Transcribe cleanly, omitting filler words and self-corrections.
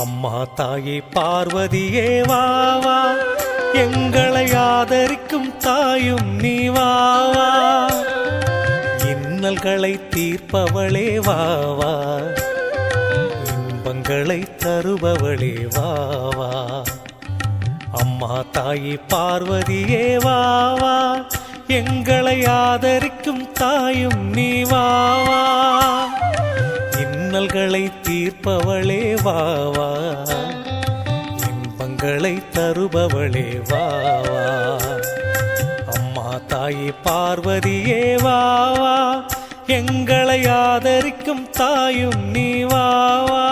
அம்மா தாயே பார்வதியே வா வா, எங்களை ஆதரிக்கும் தாயும் நீ வா வா. இன்னல்களை தீர்ப்பவளே வா வா, இன்பங்களை தருபவளே வா வா. அம்மா தாயே பார்வதியே வா வா, எங்களை ஆதரிக்கும் தாயும் நீ வா வா. இன்னல்களை தீர்ப்பவளே வா வா, இன்பங்களை தருபவளே வா வா. அம்மா தாயே பார்வதியே வா வா, எங்களை ஆதரிக்கும் தாயும் நீ வா வா.